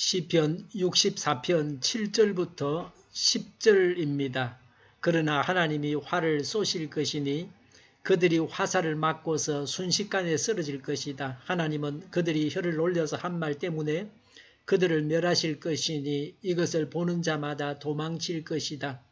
시편 64편 7절부터 10절입니다. 그러나 하나님이 활을 쏘실 것이니 그들이 화살을 맞고서 순식간에 쓰러질 것이다. 하나님은 그들이 혀를 놀려서 한 말 때문에 그들을 멸하실 것이니 이것을 보는 자마다 도망칠 것이다.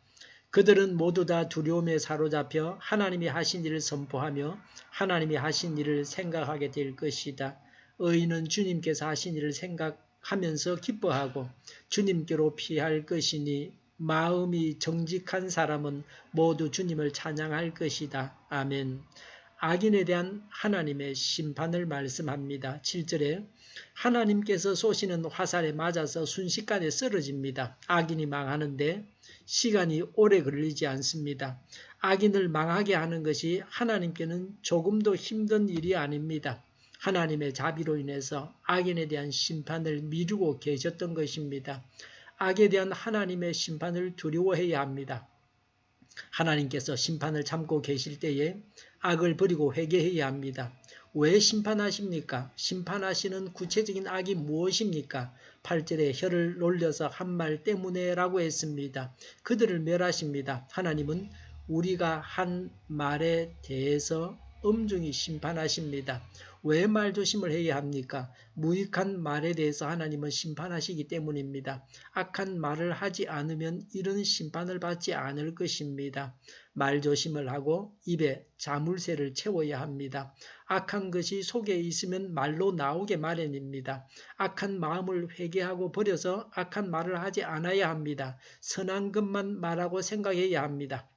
그들은 모두 다 두려움에 사로잡혀 하나님이 하신 일을 선포하며 하나님이 하신 일을 생각하게 될 것이다. 의인은 주님께서 하신 일을 생각하면서 기뻐하고 주님께로 피할 것이니 마음이 정직한 사람은 모두 주님을 찬양할 것이다. 아멘. 악인에 대한 하나님의 심판을 말씀합니다. 7절에 하나님께서 쏘시는 화살에 맞아서 순식간에 쓰러집니다. 악인이 망하는데 시간이 오래 걸리지 않습니다. 악인을 망하게 하는 것이 하나님께는 조금도 힘든 일이 아닙니다. 하나님의 자비로 인해서 악인에 대한 심판을 미루고 계셨던 것입니다. 악에 대한 하나님의 심판을 두려워해야 합니다. 하나님께서 심판을 참고 계실 때에 악을 버리고 회개해야 합니다. 왜 심판하십니까? 심판하시는 구체적인 악이 무엇입니까? 8절에 혀를 놀려서 한 말 때문에 라고 했습니다. 그들을 멸하십니다. 하나님은 우리가 한 말에 대해서 엄중히 심판하십니다. 왜 말조심을 해야 합니까? 무익한 말에 대해서 하나님은 심판하시기 때문입니다. 악한 말을 하지 않으면 이런 심판을 받지 않을 것입니다. 말조심을 하고 입에 자물쇠를 채워야 합니다. 악한 것이 속에 있으면 말로 나오게 마련입니다. 악한 마음을 회개하고 버려서 악한 말을 하지 않아야 합니다. 선한 것만 말하고 생각해야 합니다.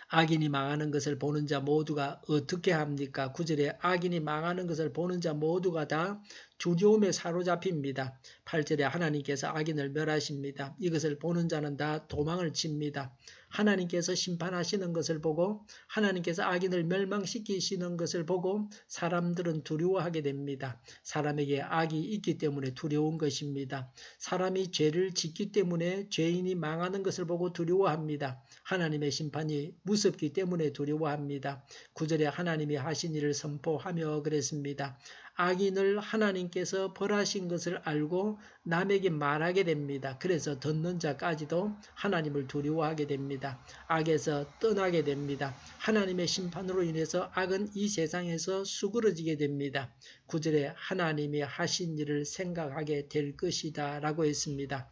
악인이 망하는 것을 보는 자 모두가 어떻게 합니까? 9절에 악인이 망하는 것을 보는 자 모두가 다 두려움에 사로잡힙니다. 8절에 하나님께서 악인을 멸하십니다. 이것을 보는 자는 다 도망을 칩니다. 하나님께서 심판하시는 것을 보고 하나님께서 악인을 멸망시키시는 것을 보고 사람들은 두려워하게 됩니다. 사람에게 악이 있기 때문에 두려운 것입니다. 사람이 죄를 짓기 때문에 죄인이 망하는 것을 보고 두려워합니다. 하나님의 심판이 무섭기 때문에 두려워합니다. 9절에 하나님이 하신 일을 선포하며 그랬습니다. 악인을 하나님께서 벌하신 것을 알고 남에게 말하게 됩니다. 그래서 듣는 자까지도 하나님을 두려워하게 됩니다. 악에서 떠나게 됩니다. 하나님의 심판으로 인해서 악은 이 세상에서 수그러지게 됩니다. 9절에 하나님이 하신 일을 생각하게 될 것이다 라고 했습니다.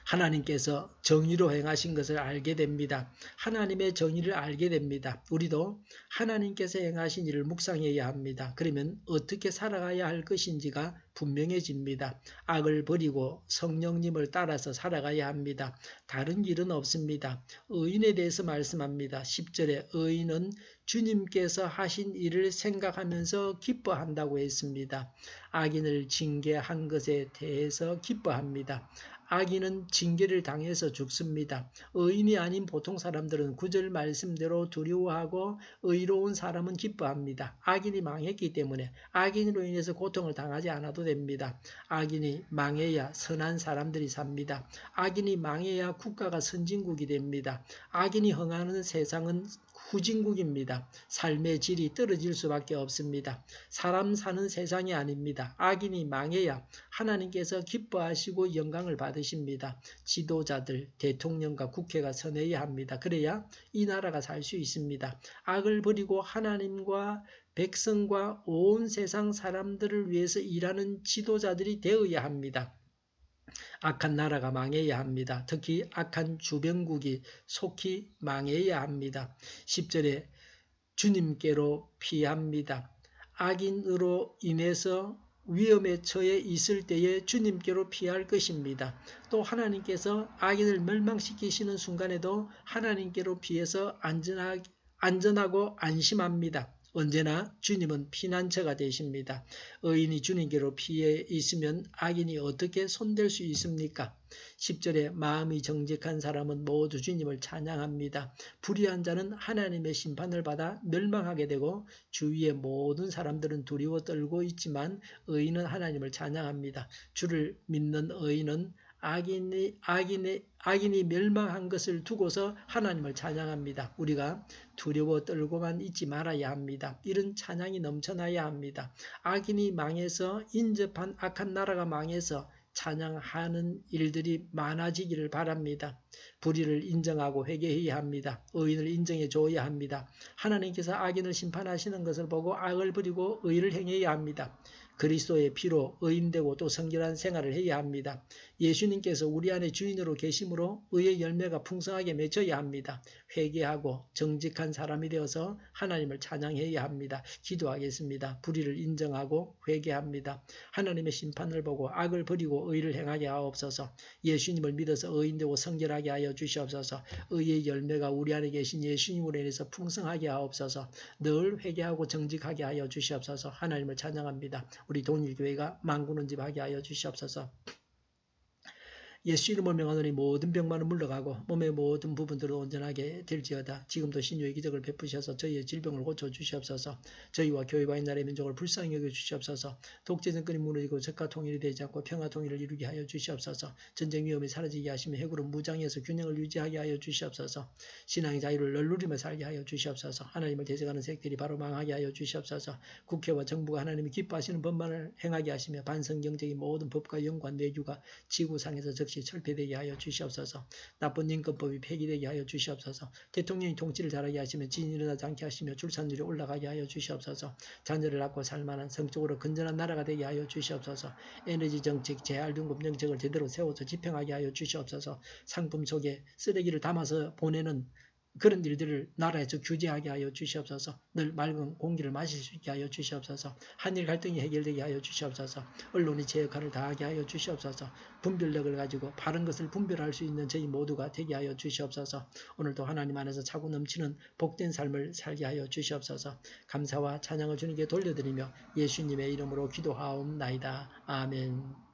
하나님께서 정의로 행하신 것을 알게 됩니다. 하나님의 정의를 알게 됩니다. 우리도 하나님께서 행하신 일을 묵상해야 합니다. 그러면 어떻게 살아가야 할 것인지가 분명해집니다. 악을 버리고 성령님을 따라서 살아가야 합니다. 다른 길은 없습니다. 의인에 대해서 말씀합니다. 10절에 의인은 주님께서 하신 일을 생각하면서 기뻐한다고 했습니다. 악인을 징계한 것에 대해서 기뻐합니다. 악인은 징계를 당해서 죽습니다. 의인이 아닌 보통 사람들은 9절 말씀대로 두려워하고 의로운 사람은 기뻐합니다. 악인이 망했기 때문에 악인으로 인해서 고통을 당하지 않아도 됩니다. 악인이 망해야 선한 사람들이 삽니다. 악인이 망해야 국가가 선진국이 됩니다. 악인이 흥하는 세상은 후진국입니다. 삶의 질이 떨어질 수밖에 없습니다. 사람 사는 세상이 아닙니다. 악인이 망해야 하나님께서 기뻐하시고 영광을 받으십니다. 지도자들, 대통령과 국회가 선해야 합니다. 그래야 이 나라가 살 수 있습니다. 악을 버리고 하나님과 백성과 온 세상 사람들을 위해서 일하는 지도자들이 되어야 합니다. 악한 나라가 망해야 합니다. 특히 악한 주변국이 속히 망해야 합니다. 10절에 주님께로 피합니다. 악인으로 인해서 위험에 처해 있을 때에 주님께로 피할 것입니다. 또 하나님께서 악인을 멸망시키시는 순간에도 하나님께로 피해서 안전하고 안심합니다. 언제나 주님은 피난처가 되십니다. 의인이 주님께로 피해 있으면 악인이 어떻게 손댈 수 있습니까? 10절에 마음이 정직한 사람은 모두 주님을 찬양합니다. 불의한 자는 하나님의 심판을 받아 멸망하게 되고 주위의 모든 사람들은 두려워 떨고 있지만 의인은 하나님을 찬양합니다. 주를 믿는 의인은 악인이 멸망한 것을 두고서 하나님을 찬양합니다. 우리가 두려워 떨고만 있지 말아야 합니다. 이런 찬양이 넘쳐나야 합니다. 악인이 망해서 인접한 악한 나라가 망해서 찬양하는 일들이 많아지기를 바랍니다. 불의를 인정하고 회개해야 합니다. 의인을 인정해 줘야 합니다. 하나님께서 악인을 심판하시는 것을 보고 악을 버리고 의를 행해야 합니다. 그리스도의 피로 의인되고 또 성결한 생활을 해야 합니다. 예수님께서 우리 안에 주인으로 계심으로 의의 열매가 풍성하게 맺혀야 합니다. 회개하고 정직한 사람이 되어서 하나님을 찬양해야 합니다. 기도하겠습니다. 불의를 인정하고 회개합니다. 하나님의 심판을 보고 악을 버리고 의를 행하게 하옵소서. 예수님을 믿어서 의인되고 성결하게 하여 주시옵소서. 의의 열매가 우리 안에 계신 예수님으로 인해서 풍성하게 하옵소서. 늘 회개하고 정직하게 하여 주시옵소서. 하나님을 찬양합니다. 우리 동일교회가 만군은집하게 하여 주시옵소서. 예수 이름을 명하노니 모든 병만은 물러가고 몸의 모든 부분들을 온전하게 될지어다. 지금도 신유의 기적을 베푸셔서 저희의 질병을 고쳐주시옵소서. 저희와 교회와 나라의 민족을 불쌍히 여겨주시옵소서. 독재 정권이 무너지고 적과 통일이 되지 않고 평화 통일을 이루게 하여 주시옵소서. 전쟁 위험이 사라지게 하시며 핵으로 무장해서 균형을 유지하게 하여 주시옵소서. 신앙의 자유를 널 누리며 살게 하여 주시옵소서. 하나님을 대적하는 색들이 바로 망하게 하여 주시옵소서. 국회와 정부가 하나님이 기뻐하시는 법만을 행하게 하시며 반성경적인 모든 법과 연관 내주가 지구상에서 즉시 철폐되게 하여 주시옵소서. 나쁜 인권법이 폐기되게 하여 주시옵소서. 대통령이 통치를 잘하게 하시며 지진이 일어나지 않게 하시며 출산율이 올라가게 하여 주시옵소서. 자녀를 낳고 살만한 성적으로 건전한 나라가 되게 하여 주시옵소서. 에너지 정책, 재활용금 정책을 제대로 세워서 집행하게 하여 주시옵소서. 상품 속에 쓰레기를 담아서 보내는 그런 일들을 나라에서 규제하게 하여 주시옵소서. 늘 맑은 공기를 마실 수 있게 하여 주시옵소서. 한일 갈등이 해결되게 하여 주시옵소서. 언론이 제 역할을 다하게 하여 주시옵소서. 분별력을 가지고 바른 것을 분별할 수 있는 저희 모두가 되게 하여 주시옵소서. 오늘도 하나님 안에서 차고 넘치는 복된 삶을 살게 하여 주시옵소서. 감사와 찬양을 주님께 돌려드리며 예수님의 이름으로 기도하옵나이다. 아멘.